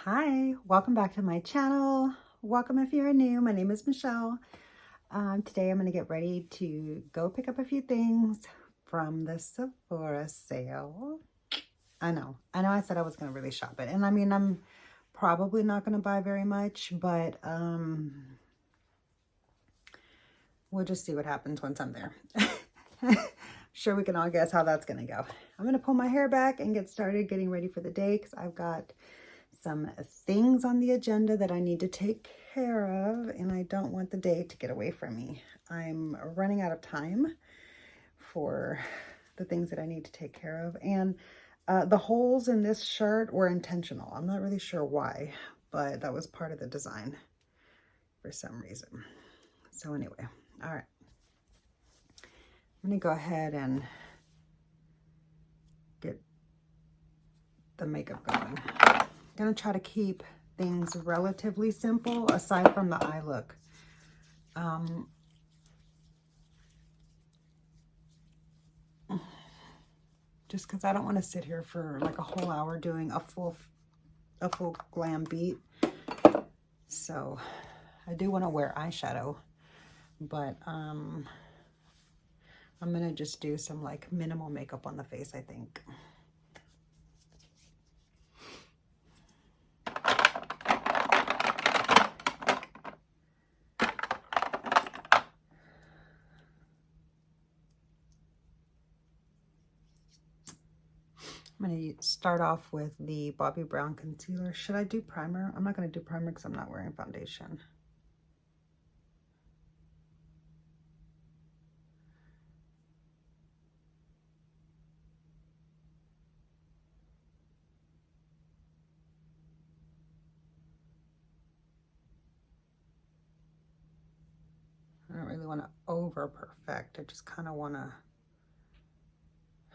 Hi, welcome back to my channel. Welcome if you're new. My name is Michelle. Today I'm going to get ready to go pick up a few things from the Sephora sale. I know I said I was going to really shop it. And I mean, I'm probably not going to buy very much, but we'll just see what happens once I'm there. Sure, we can all guess how that's going to go. I'm going to pull my hair back and get started getting ready for the day because I've got some things on the agenda that I need to take care of, and I don't want the day to get away from me. I'm running out of time for the things that I need to take care of, and the holes in this shirt were intentional. I'm not really sure why, but that was part of the design for some reason. So anyway, all right. I'm going to go ahead and get the makeup going. I'm going to try to keep things relatively simple aside from the eye look. Just because I don't want to sit here for like a whole hour doing a full glam beat. So I do want to wear eyeshadow, but I'm going to just do some like minimal makeup on the face, I think. I'm going to start off with the Bobbi Brown concealer. Should I do primer? I'm not going to do primer because I'm not wearing foundation. I don't really want to over perfect. I just kind of want to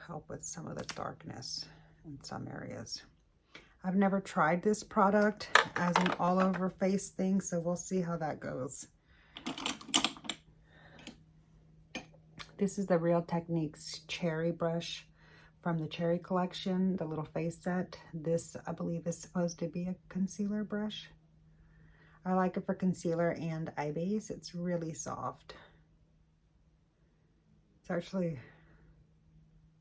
help with some of the darkness in some areas. I've never tried this product as an all over face thing, so we'll see how that goes. This is the Real Techniques Cherry brush from the Cherry collection, the little face set. This, I believe, is supposed to be a concealer brush. I like it for concealer and eye base. It's really soft. It's actually,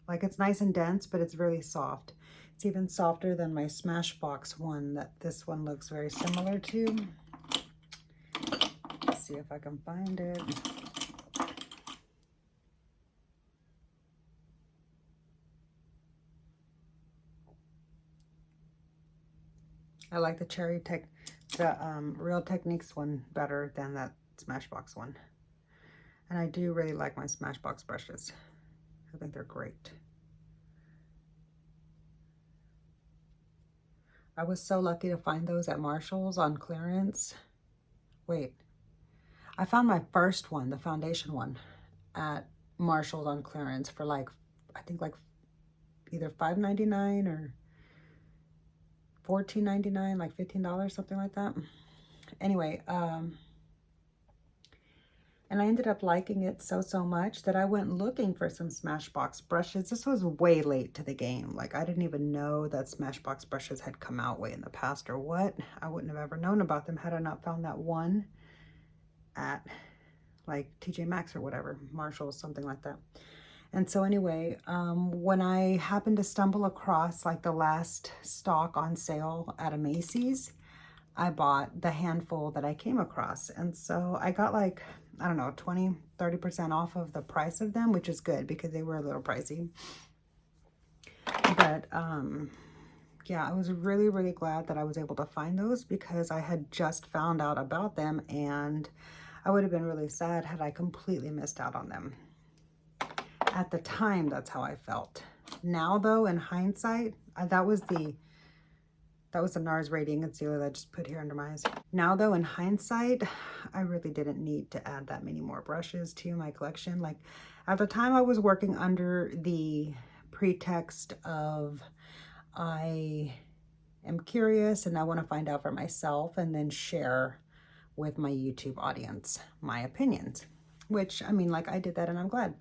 like, it's nice and dense, but it's really soft. It's even softer than my Smashbox one that this one looks very similar to. Let's see if I can find it. I like the Real Techniques one better than that Smashbox one. And I do really like my Smashbox brushes. I think they're great. I was so lucky to find those at Marshall's on clearance. Wait, I found my first one, the foundation one, at Marshall's on clearance for like, I think like either $5.99 or $14.99, like $15, something like that. Anyway, and I ended up liking it so much that I went looking for some Smashbox brushes. This was way late to the game. Like, I didn't even know that Smashbox brushes had come out way in the past or what. I wouldn't have ever known about them had I not found that one at like TJ Maxx or whatever, Marshall's, something like that. And so anyway, when I happened to stumble across like the last stock on sale at a Macy's, I bought the handful that I came across. And so I got like, I don't know, 20-30% off of the price of them, which is good because they were a little pricey. But yeah, I was really glad that I was able to find those because I had just found out about them, and I would have been really sad had I completely missed out on them. At the time, that's how I felt. Now though, in hindsight, that was the NARS Radiant Concealer that I just put here under my eyes. Now though, in hindsight, I really didn't need to add that many more brushes to my collection. Like, at the time I was working under the pretext of I am curious and I want to find out for myself and then share with my YouTube audience my opinions, which, I mean, like, I did that and I'm glad.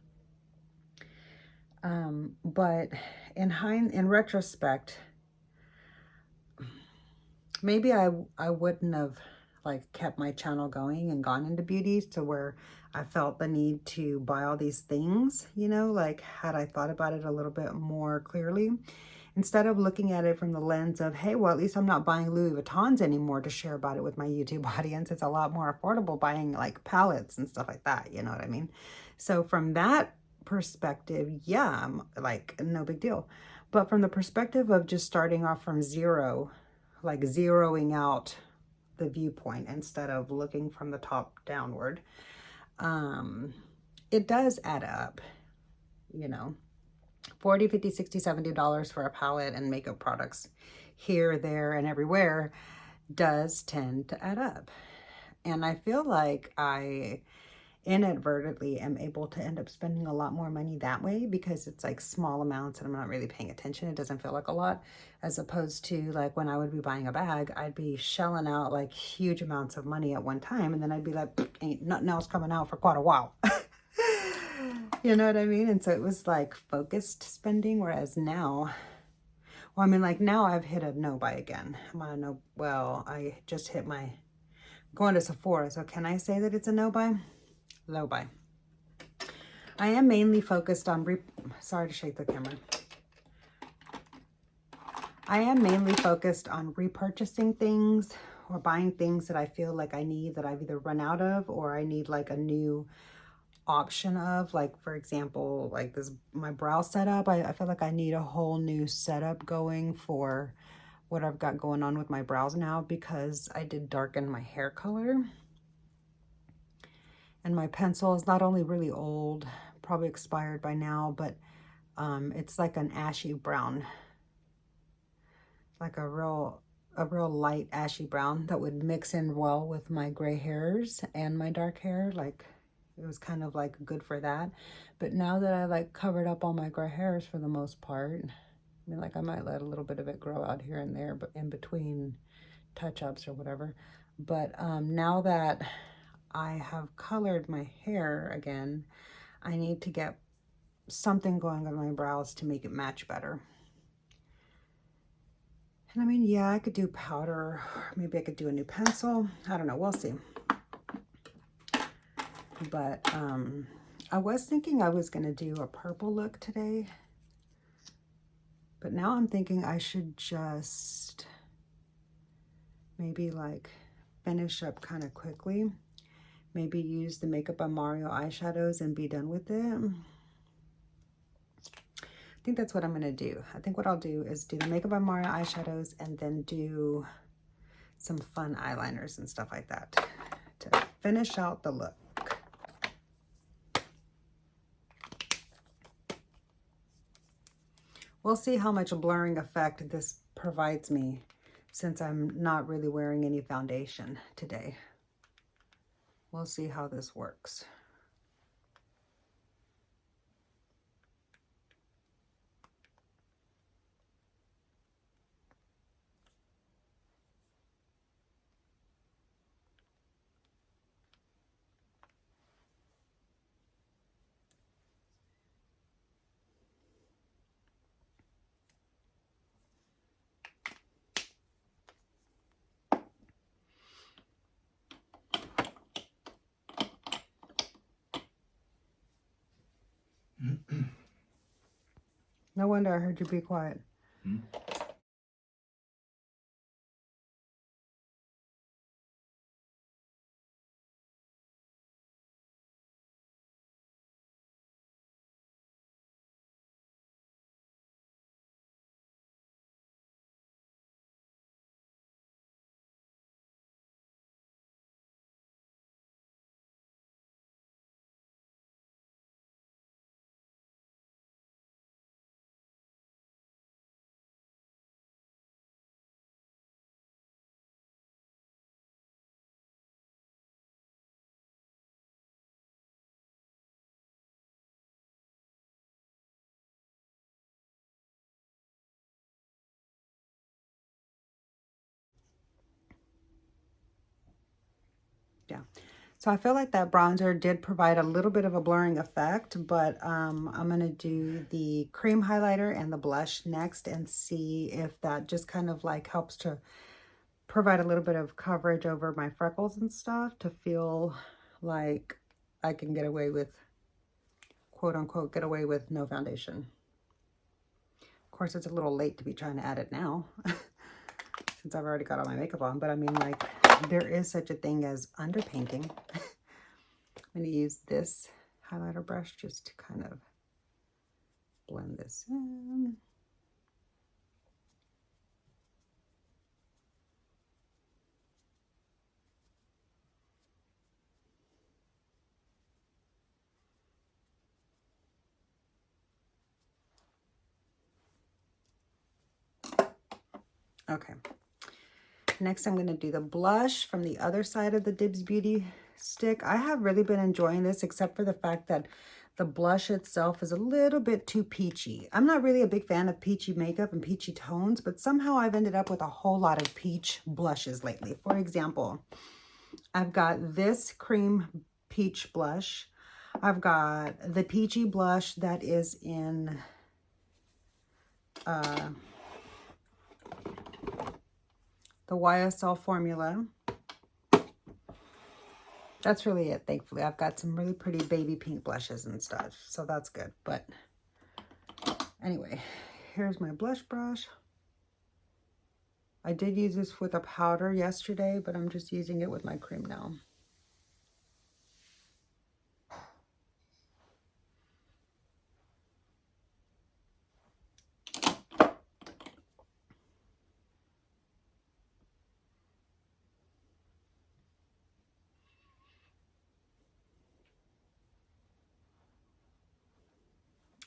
But in retrospect, maybe I wouldn't have like kept my channel going and gone into beauty to where I felt the need to buy all these things, you know, like had I thought about it a little bit more clearly, instead of looking at it from the lens of, hey, well, at least I'm not buying Louis Vuittons anymore to share about it with my YouTube audience. It's a lot more affordable buying like palettes and stuff like that. You know what I mean? So from that perspective, yeah, I'm like, no big deal. But from the perspective of just starting off from zero, like zeroing out the viewpoint instead of looking from the top downward, it does add up, you know. $40, $50, $60, $70 for a palette and makeup products here, there, and everywhere does tend to add up. And I feel like I inadvertently am able to end up spending a lot more money that way because it's like small amounts and I'm not really paying attention. It doesn't feel like a lot, as opposed to like when I would be buying a bag, I'd be shelling out like huge amounts of money at one time, and then I'd be like, ain't nothing else coming out for quite a while. You know what I mean? And so it was like focused spending, whereas now, well, I mean, like now I've hit a no buy again. I'm on a no, well, I just hit my, going to Sephora. So can I say that it's a no buy? Low buy. I am mainly focused on, sorry to shake the camera. I am mainly focused on repurchasing things or buying things that I feel like I need, that I've either run out of or I need like a new option of. Like, for example, like this, my brow setup, I feel like I need a whole new setup going for what I've got going on with my brows now, because I did darken my hair color. And my pencil is not only really old, probably expired by now, but it's like an ashy brown, like a real light ashy brown that would mix in well with my gray hairs and my dark hair. Like, it was kind of like good for that. But now that I like covered up all my gray hairs for the most part, I mean, like I might let a little bit of it grow out here and there, but in between touch-ups or whatever. But now that I have colored my hair again, I need to get something going on my brows to make it match better. And I mean, yeah, I could do powder. Maybe I could do a new pencil. I don't know. We'll see. But I was thinking I was going to do a purple look today. But now I'm thinking I should just maybe like finish up kind of quickly. Maybe use the Makeup by Mario eyeshadows and be done with it. I think that's what I'm going to do. I think what I'll do is do the Makeup by Mario eyeshadows and then do some fun eyeliners and stuff like that to finish out the look. We'll see how much blurring effect this provides me, since I'm not really wearing any foundation today. We'll see how this works. No wonder I heard you be quiet. Yeah. So I feel like that bronzer did provide a little bit of a blurring effect, but I'm going to do the cream highlighter and the blush next and see if that just kind of like helps to provide a little bit of coverage over my freckles and stuff to feel like I can get away with, quote unquote, get away with no foundation. Of course, it's a little late to be trying to add it now since I've already got all my makeup on, but I mean, like, there is such a thing as underpainting. I'm going to use this highlighter brush just to kind of blend this in. Okay. Next, I'm going to do the blush from the other side of the Dibs Beauty stick. I have really been enjoying this, except for the fact that the blush itself is a little bit too peachy. I'm not really a big fan of peachy makeup and peachy tones, but somehow I've ended up with a whole lot of peach blushes lately. For example, I've got this cream peach blush. I've got the peachy blush that is in the YSL formula. That's really it, thankfully. I've got some really pretty baby pink blushes and stuff, so that's good. But anyway, here's my blush brush. I did use this with a powder yesterday, but I'm just using it with my cream now.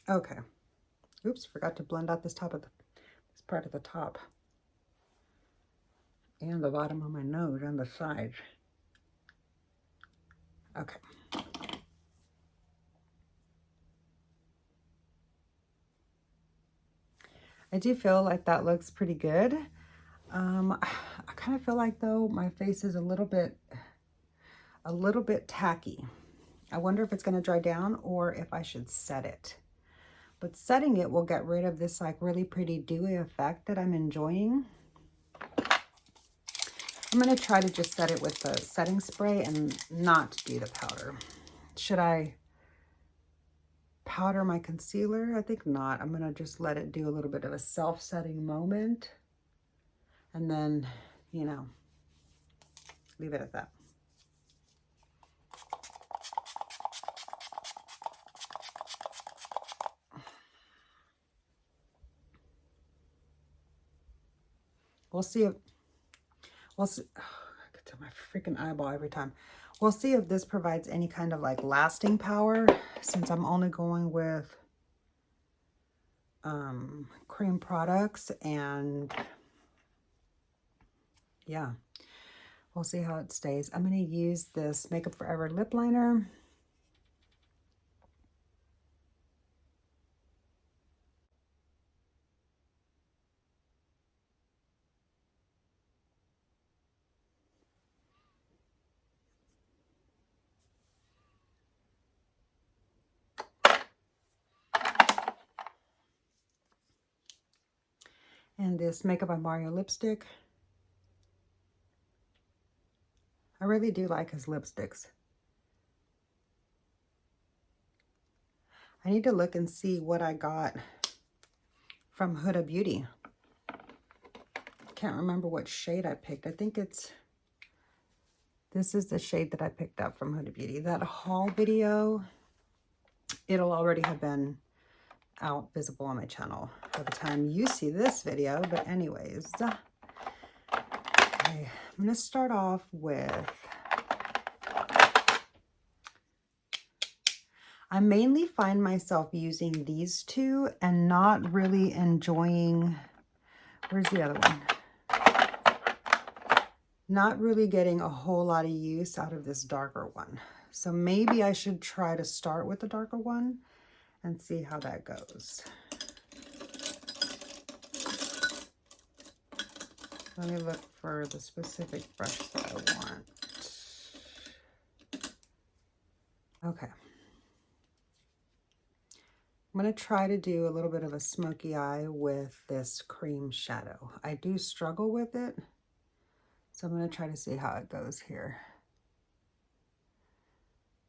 Okay. Oops, forgot to blend out this part of the top. And the bottom of my nose and the sides. Okay. I do feel like that looks pretty good. I kind of feel like, though, my face is a little bit tacky. I wonder if it's going to dry down or if I should set it. But setting it will get rid of this like really pretty dewy effect that I'm enjoying. I'm going to try to just set it with the setting spray and not do the powder. Should I powder my concealer? I think not. I'm going to just let it do a little bit of a self-setting moment. And then, you know, leave it at that. We'll see if, oh, I get to my freaking eyeball every time. We'll see if this provides any kind of like lasting power, since I'm only going with cream products. And yeah, we'll see how it stays. I'm going to use this Makeup Forever lip liner. And this Makeup by Mario lipstick. I really do like his lipsticks. I need to look and see what I got from Huda Beauty. Can't remember what shade I picked. I think this is the shade that I picked up from Huda Beauty. That haul video, it'll already have been out visible on my channel by the time you see this video. But anyways, okay, I'm going to start off with, I mainly find myself using these two and not really enjoying, where's the other one? Not really getting a whole lot of use out of this darker one. So maybe I should try to start with the darker one and see how that goes. Let me look for the specific brush that I want. Okay. I'm going to try to do a little bit of a smoky eye with this cream shadow. I do struggle with it, So I'm going to try to see how it goes here.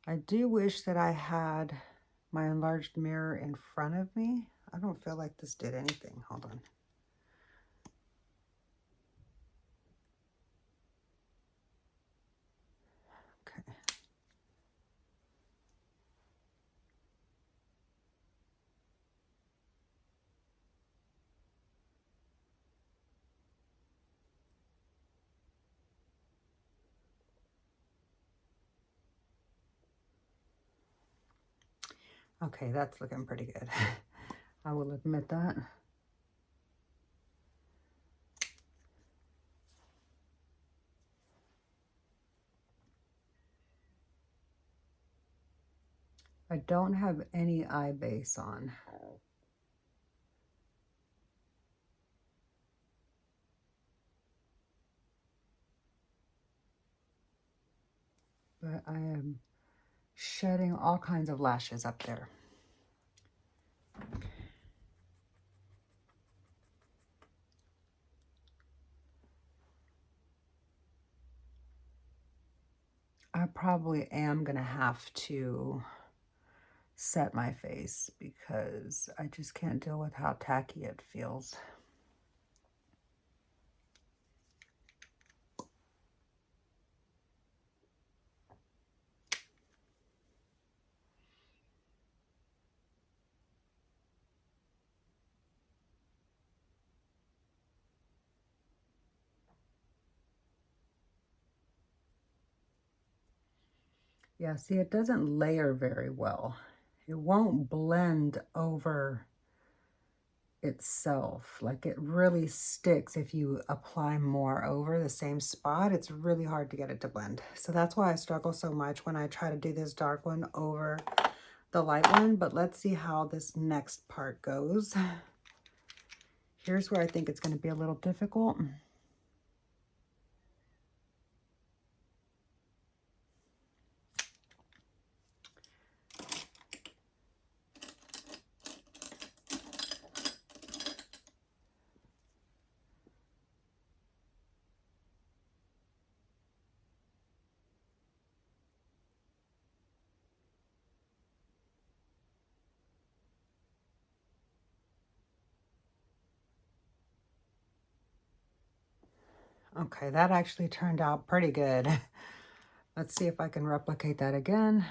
I do wish that I had my enlarged mirror in front of me. I don't feel like this did anything. Hold on. Okay. Okay, that's looking pretty good. I will admit that. I don't have any eye base on. But I am shedding all kinds of lashes up there. I probably am going to have to set my face because I just can't deal with how tacky it feels. Yeah, see, it doesn't layer very well. It won't blend over itself. Like, it really sticks if you apply more over the same spot. It's really hard to get it to blend. So that's why I struggle so much when I try to do this dark one over the light one. But let's see how this next part goes. Here's where I think it's going to be a little difficult. Okay, that actually turned out pretty good. Let's see if I can replicate that again.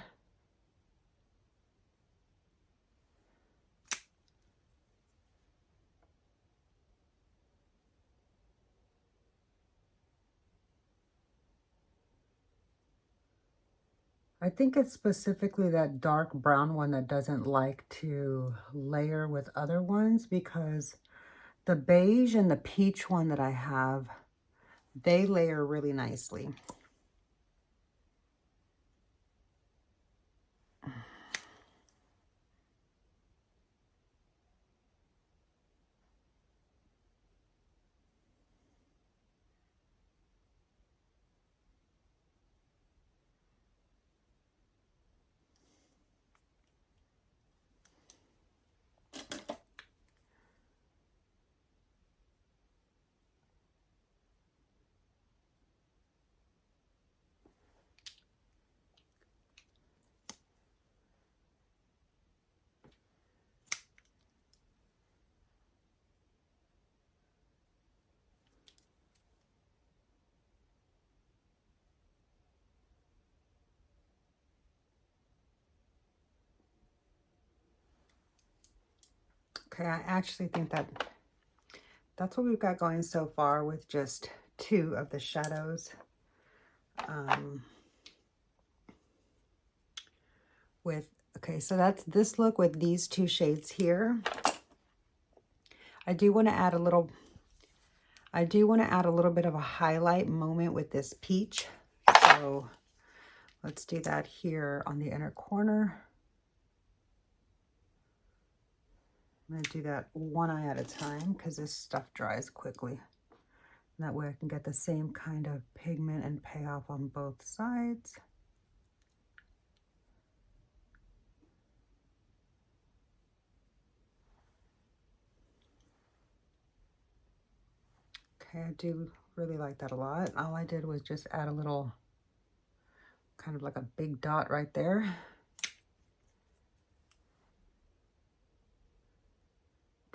I think it's specifically that dark brown one that doesn't like to layer with other ones, because the beige and the peach one that I have, they layer really nicely. Okay, I actually think that's what we've got going so far with just 2 of the shadows. Okay, so that's this look with these 2 shades here. I do want to add a little bit of a highlight moment with this peach. So let's do that here on the inner corner. I'm going to do that one eye at a time because this stuff dries quickly. And that way I can get the same kind of pigment and payoff on both sides. Okay, I do really like that a lot. All I did was just add a little, kind of like a big dot right there.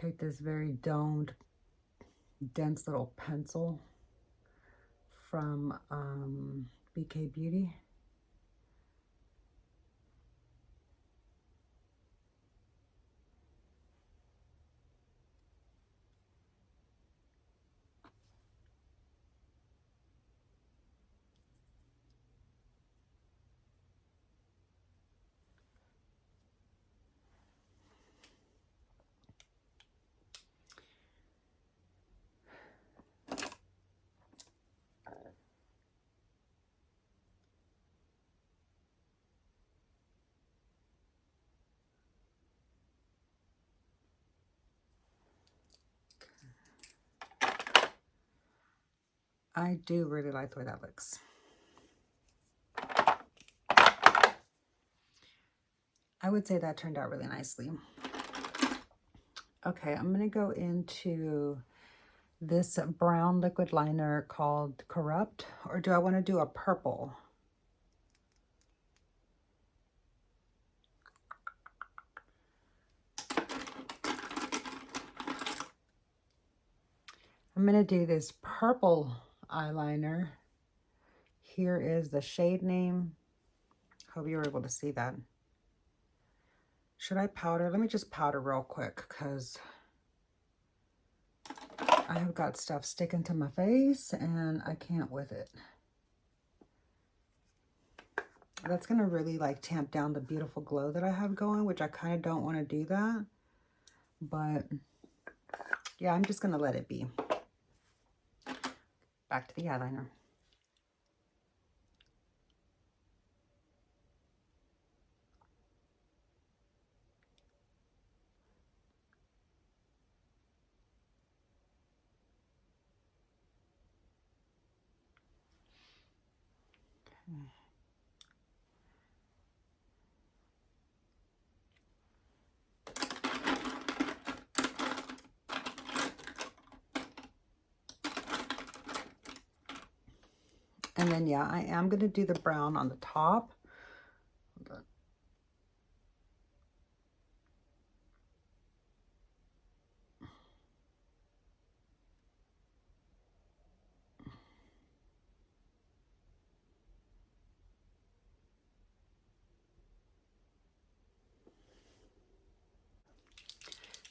Take this very domed, dense little pencil from BK Beauty. I do really like the way that looks. I would say that turned out really nicely. Okay, I'm going to go into this brown liquid liner called Corrupt, or do I want to do a purple? I'm going to do this purple eyeliner. Here is the shade name. Hope you were able to see that. Should I powder? Let me just powder real quick because I have got stuff sticking to my face and I can't with it. That's going to really like tamp down the beautiful glow that I have going, which I kind of don't want to do that. But yeah, I'm just going to let it be. Back to the eyeliner. Okay. And then, yeah, I am going to do the brown on the top. Hold on.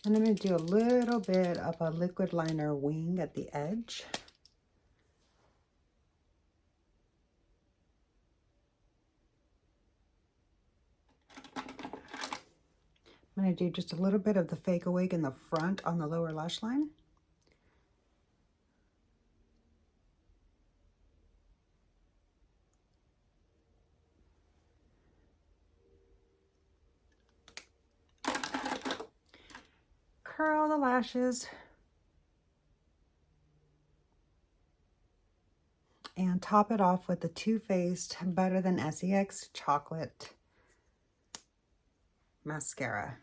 And I'm going to do a little bit of a liquid liner wing at the edge. I'm going to do just a little bit of the fake awake in the front on the lower lash line. Curl the lashes. And top it off with the Too Faced Better Than SEX Chocolate Mascara.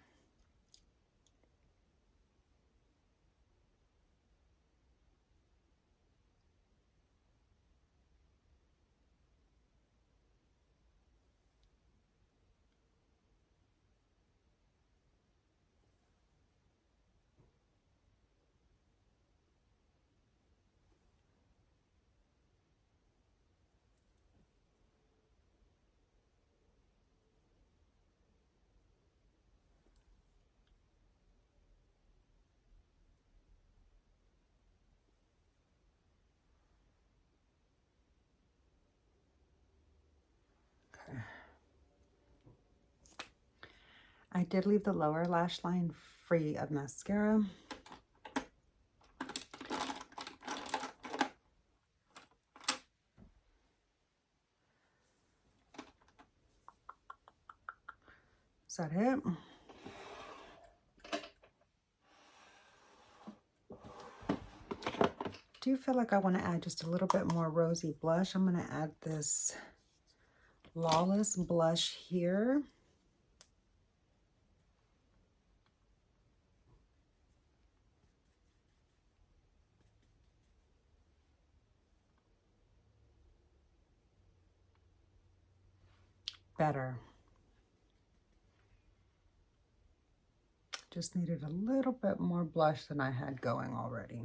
Okay. I did leave the lower lash line free of mascara. Is that it? Do feel like I want to add just a little bit more rosy blush. I'm going to add this Lawless blush here. better. Just needed a little bit more blush than I had going already.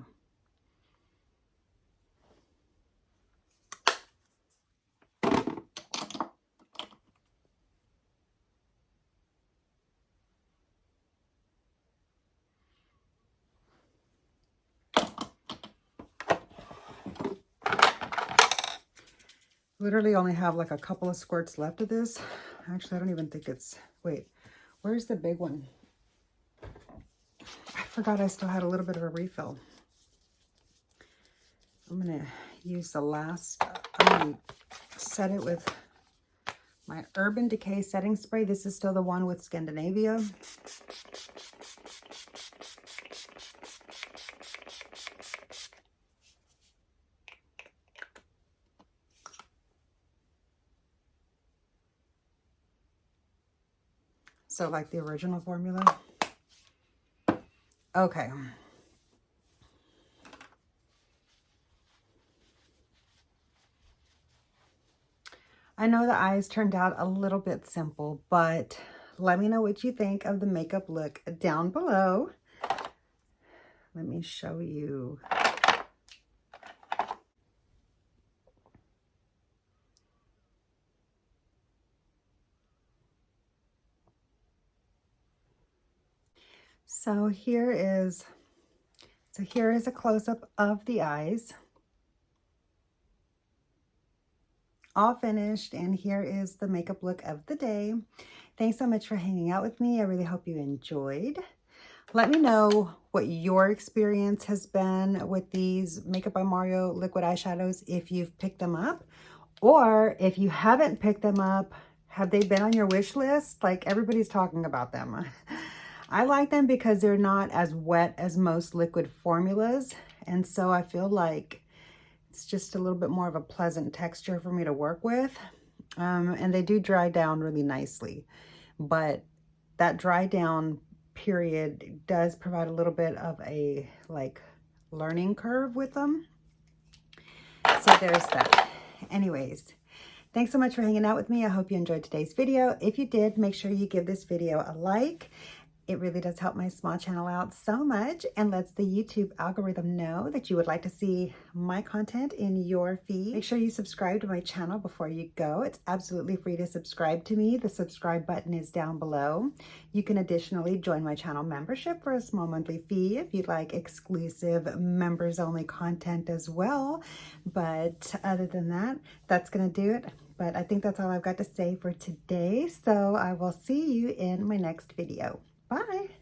Literally only have like a couple of squirts left of this. Actually, I don't even think it's, wait, where's the big one? I forgot I still had a little bit of a refill. I'm gonna use the last, I'm gonna set it with my Urban Decay setting spray. This is still the one with Scandinavia. So like the original formula. Okay. I know the eyes turned out a little bit simple, but let me know what you think of the makeup look down below. Let me show you. So here is a close-up of the eyes. All finished, and here is the makeup look of the day. Thanks so much for hanging out with me. I really hope you enjoyed. Let me know what your experience has been with these Makeup by Mario liquid eyeshadows, if you've picked them up, or if you haven't picked them up, have they been on your wish list? Like, everybody's talking about them. I like them because they're not as wet as most liquid formulas, and so I feel like it's just a little bit more of a pleasant texture for me to work with. And they do dry down really nicely, but that dry down period does provide a little bit of a like learning curve with them. So there's that. Anyways, thanks so much for hanging out with me. I hope you enjoyed today's video. If you did, make sure you give this video a like. It really does help my small channel out so much and lets the YouTube algorithm know that you would like to see my content in your feed. Make sure you subscribe to my channel before you go. It's absolutely free to subscribe to me. The subscribe button is down below. You can additionally join my channel membership for a small monthly fee if you'd like exclusive members only content as well. But other than that, that's gonna do it. But I think that's all I've got to say for today. So I will see you in my next video. Bye.